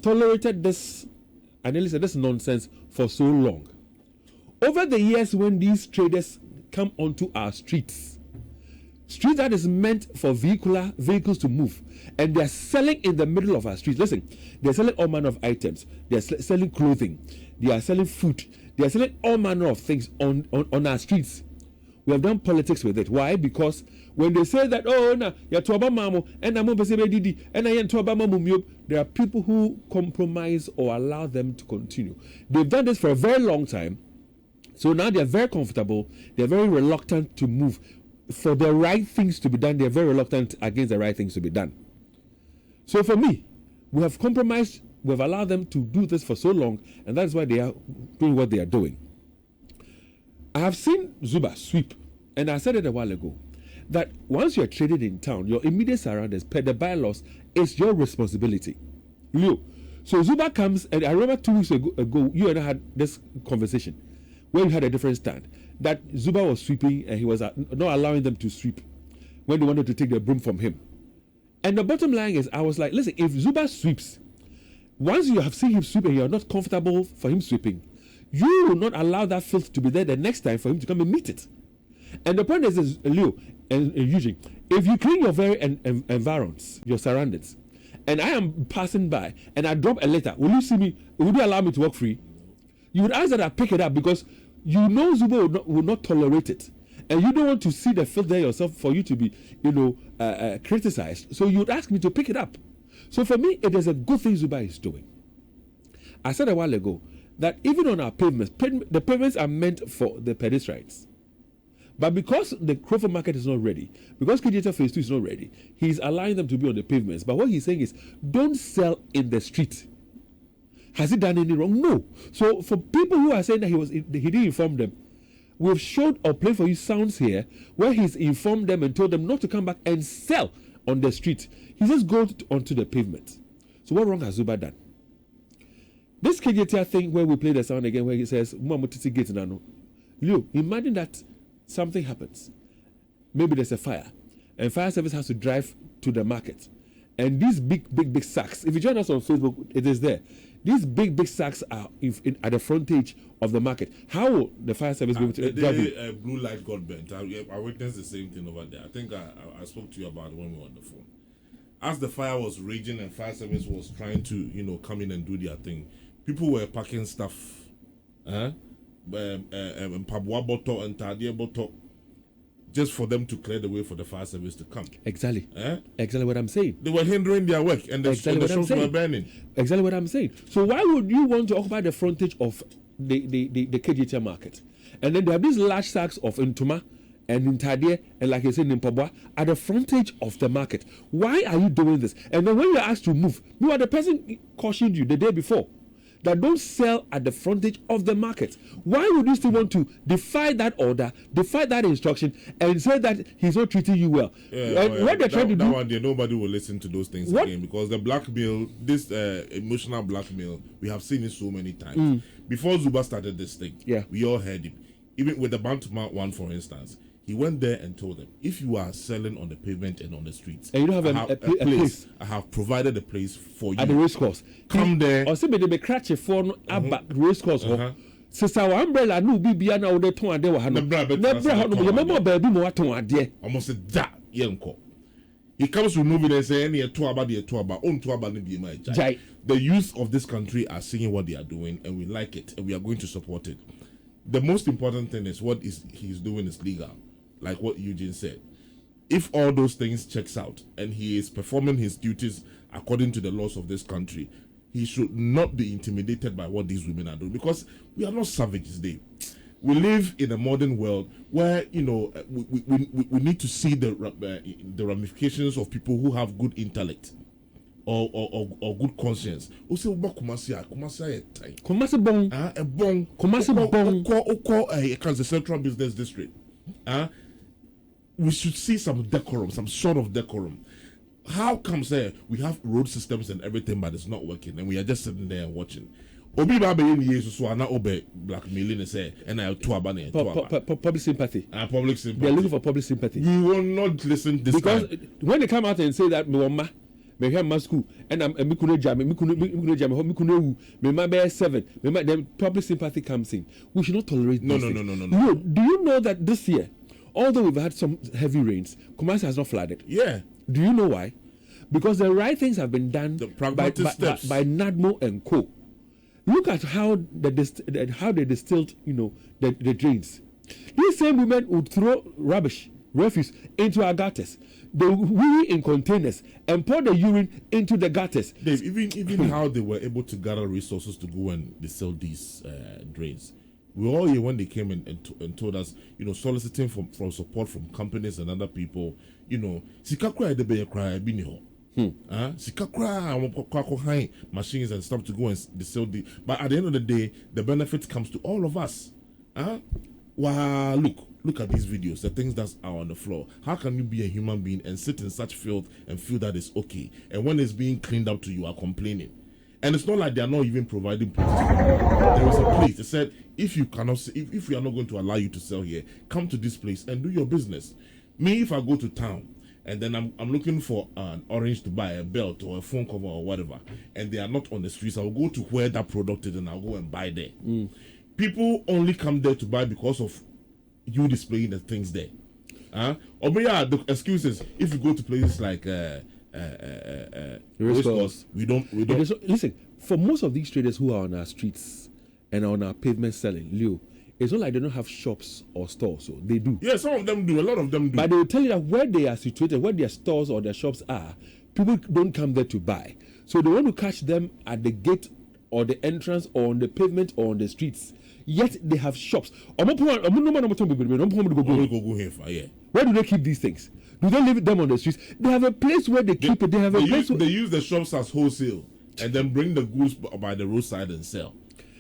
tolerated this, and this nonsense for so long. Over the years, when these traders come onto our street that is meant for vehicles to move, and they're selling in the middle of our street. Listen, they're selling all manner of items. They're selling clothing. They are selling food. They are selling all manner of things on our streets. We have done politics with it. Why? Because when they say that, there are people who compromise or allow them to continue. They've done this for a very long time. So now they're very comfortable. They're very reluctant to move. For the right things to be done, they're very reluctant against the right things to be done. So for me, we have compromised. We've allowed them to do this for so long, and that's why they are doing what they are doing. I have seen Zuba sweep, and I said it a while ago, that once you're traded in town, your immediate surroundings, per the bylaws, is your responsibility. Leo. So Zuba comes, and I remember 2 weeks ago, you and I had this conversation where we had a different stand, that Zuba was sweeping and he was not allowing them to sweep when they wanted to take the broom from him. And the bottom line is, I was like, listen, if Zuba sweeps, once you have seen him sweep and you're not comfortable for him sweeping, you will not allow that filth to be there the next time for him to come and meet it. And the point is Leo and Eugene, if you clean your very environs, your surroundings, and I am passing by and I drop a letter, will you allow me to walk free? You would ask that I pick it up because you know Zuba will not tolerate it. And you don't want to see the filth there yourself for you to be, criticized. So you would ask me to pick it up. So for me, it is a good thing Zuba is doing. I said a while ago that even on our pavements, the pavements are meant for the pedestrians. But because the Crawford market is not ready, because KGT phase 2 is not ready, he's allowing them to be on the pavements. But what he's saying is, don't sell in the street. Has he done any wrong? No. So for people who are saying that he didn't inform them, we've showed or played for you sounds here where he's informed them and told them not to come back and sell on the street. He just goes onto the pavement. So what wrong has Zuba done? This KGT thing where we play the sound again where he says, Leo, imagine that something happens. Maybe there's a fire and fire service has to drive to the market. And these big sacks, if you join us on Facebook, it is there. These big sacks are at the frontage of the market. How will the fire service be able to drive it? Blue light got burnt. I witnessed the same thing over there. I think I spoke to you about it when we were on the phone. As the fire was raging and fire service was trying to, come in and do their thing, people were packing stuff, Pabwa bottle and Tadia bottle, just for them to clear the way for the fire service to come. Exactly. Exactly what I'm saying. They were hindering their work and the shops were burning. Exactly what I'm saying. So why would you want to occupy the frontage of the KGT market? And then they have these large sacks of Ntuma and Intadie and like I said in Pabwa at the frontage of the market. Why are you doing this? And then when you're asked to move, the person cautioned you the day before that don't sell at the frontage of the market. Why would you still want to defy that order, defy that instruction, and say that he's not treating you well? What they're trying to do, one day, nobody will listen to those things again because the blackmail, this emotional blackmail, we have seen it so many times. Before Zuba started this thing, we all heard him. Even with the Bantama one, for instance, he went there and told them, if you are selling on the pavement and on the streets, and you don't have a place, I have provided a place for you. At the race course. Come there. Or say they be cratch for no race course. Sister umbrella no bibia na wo ton ade wa ha no. Remember baby mo waton ade. Almost that yenko. He comes to move it and say any to about the to about on to about the my jai. The youth of this country are seeing what they are doing and we like it and we are going to support it. The most important thing is what he's doing is legal. Like what Eugene said, if all those things checks out and he is performing his duties according to the laws of this country, he should not be intimidated by what these women are doing because we are not savages. We live in a modern world where we need to see the ramifications of people who have good intellect or good conscience. We say Kumasi bon the Central Business District. We should see some decorum, some sort of decorum. How comes we have road systems and everything, but it's not working, and we are just sitting there and watching? Obi Baba in years so na obe blackmailing and I public sympathy. Public sympathy. They're looking for public sympathy. We will not listen this because time. When they come out and say that me hear my school and I'm me kunu jam me kunu me my bear 7 me my then public sympathy comes in. We should not tolerate No. do you know that this year, although we've had some heavy rains, Kumasi has not flooded? Yeah. Do you know why? Because the right things have been done by NADMO and Co. Look at how they distilled, the drains. These same women would throw refuse into our gutters. They would weary in containers and pour the urine into the gutters. Dave, even how they were able to gather resources to go and distill these drains. We all here when they came and told us, soliciting for support from companies and other people, sikakra de be cry biniho. Sikakra machines and stuff to go and distill but at the end of the day, the benefit comes to all of us. Wow, look at these videos, the things that are on the floor. How can you be a human being and sit in such filth and feel that it's okay? And when it's being cleaned up to you are complaining. And it's not like they are not even providing places. There is a place. They said, if we are not going to allow you to sell here, come to this place and do your business. Me, if I go to town and then I'm looking for an orange to buy, a belt or a phone cover or whatever, and they are not on the streets, I'll go to where that product is and I'll go and buy there. People only come there to buy because of you displaying the things there. Or the excuses, if you go to places like we don't listen, for most of these traders who are on our streets and on our pavement selling, Leo, it's not like they don't have shops or stores, so they do. Yeah, some of them do, a lot of them do. But they will tell you that where they are situated, where their stores or their shops are, people don't come there to buy. So they want to catch them at the gate or the entrance or on the pavement or on the streets. Yet they have shops. Where do they keep these things? Do they leave them on the streets? They have a place where they keep it. They use the shops as wholesale and then bring the goods by the roadside and sell.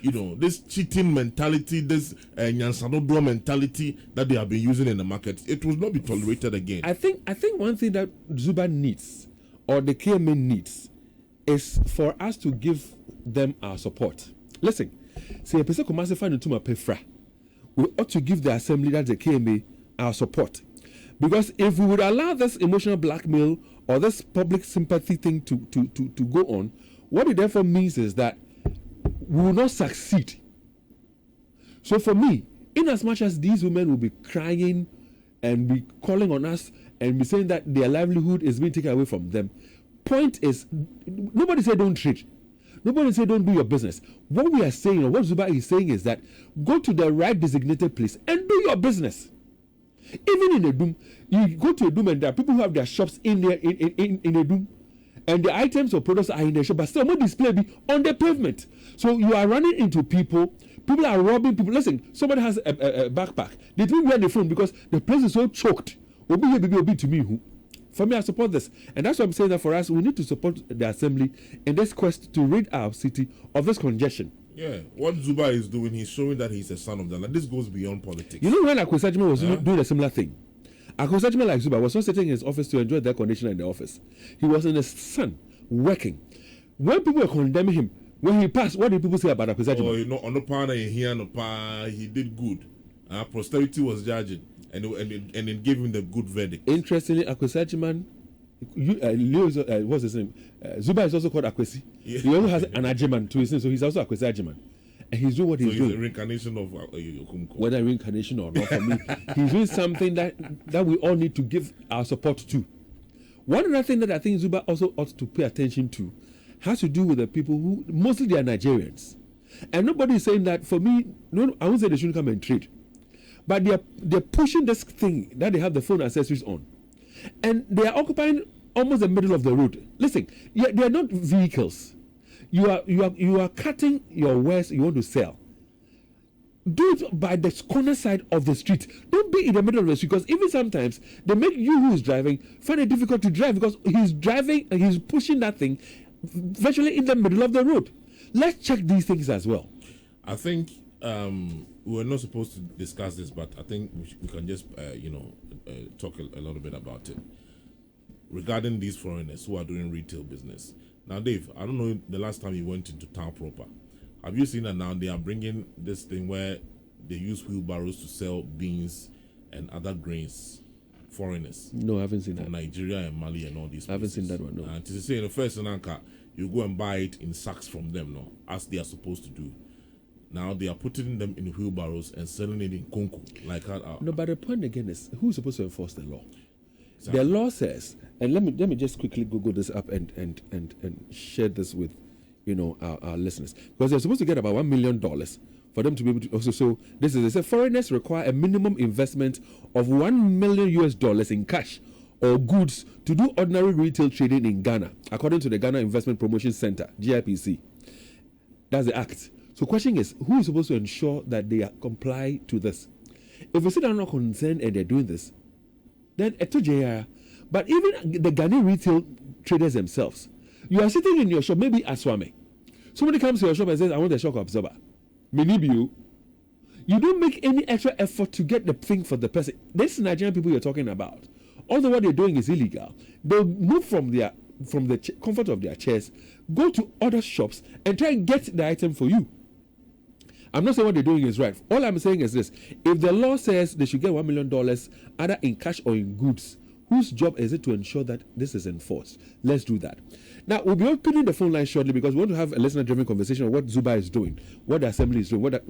This cheating mentality, this nyansanodro mentality that they have been using in the market, it will not be tolerated again. I think one thing that Zuba needs or the KMA needs is for us to give them our support. Listen. Say a person Kumasi find into my pefra. We ought to give the assembly that the KMA our support. Because if we would allow this emotional blackmail or this public sympathy thing to go on, what it therefore means is that we will not succeed. So for me, in as much as these women will be crying and be calling on us and be saying that their livelihood is being taken away from them, point is, nobody said don't trade. Nobody say don't do your business. What we are saying, or what Zuba is saying, is that go to the right designated place and do your business. Even in a doom, you go to a doom and there are people who have their shops in there in a doom, and the items or products are in the shop, but still no display be on the pavement. So you are running into people. People are robbing people. Listen, somebody has a backpack. They didn't wear the phone because the place is so choked. Obi to me who. For me, I support this. And that's why I'm saying that for us, we need to support the assembly in this quest to rid our city of this congestion. Yeah, what Zuba is doing, he's showing that he's a son of the land. This goes beyond politics. You know when Akuetteh was doing a similar thing? Akuetteh, like Zuba, was not sitting in his office to enjoy the air conditioner in the office. He was in the sun, working. When people were condemning him, when he passed, what did people say about Akuetteh? On the panel, he did good. Posterity was judging. And then gave him the good verdict. Interestingly, Akuetteh, what's his name? Zuba is also called Akwesi. Yeah. He also has an Ajeman to his name, so he's also Akwesi. And he's doing what he's doing. He's a reincarnation of Okumko. Whether reincarnation or not, for me, he's doing something that we all need to give our support to. One other thing that I think Zuba also ought to pay attention to has to do with the people who, mostly they are Nigerians. And nobody is saying that, for me, no, I won't say they shouldn't come and trade. But they're pushing this thing that they have the phone accessories on. And they are occupying almost the middle of the road. Listen, they are not vehicles. You are cutting your wares you want to sell. Do it by the corner side of the street. Don't be in the middle of the street, because even sometimes they make you who is driving find it difficult to drive because he's driving and he's pushing that thing virtually in the middle of the road. Let's check these things as well. I think we're not supposed to discuss this, but I think we can just, talk a little bit about it. Regarding these foreigners who are doing retail business. Now, Dave, I don't know the last time you went into town proper. Have you seen that now they are bringing this thing where they use wheelbarrows to sell beans and other grains foreigners. No, I haven't seen that. Nigeria and Mali and all these places. I haven't seen that one, no. And to say in the first Nanka, you go and buy it in sacks from them, no, as they are supposed to do. Now they are putting them in wheelbarrows and selling it in Konku. Like that. No, but the point again is, who's supposed to enforce the law? Exactly. The law says, and let me just quickly Google this up and share this with, our listeners, because they're supposed to get about $1 million for them to be able to also. So this is, they say foreigners require a minimum investment of $1 million US in cash or goods to do ordinary retail trading in Ghana, according to the Ghana Investment Promotion Center, GIPC. That's the act. So the question is, who is supposed to ensure that they comply to this? If we say they're not concerned and they're doing this, then it's JR. But even the Ghanaian retail traders themselves, you are sitting in your shop, maybe Aswame. Somebody comes to your shop and says, I want a shock absorber. You don't make any extra effort to get the thing for the person. This Nigerian people you're talking about, although what they're doing is illegal, they'll move from the comfort of their chairs, go to other shops and try and get the item for you. I'm not saying what they're doing is right. All I'm saying is this: if the law says they should get $1 million either in cash or in goods, whose job is it to ensure that this is enforced? Let's do that. Now, we'll be opening the phone line shortly because we want to have a listener-driven conversation on what Zuba is doing, what the assembly is doing, what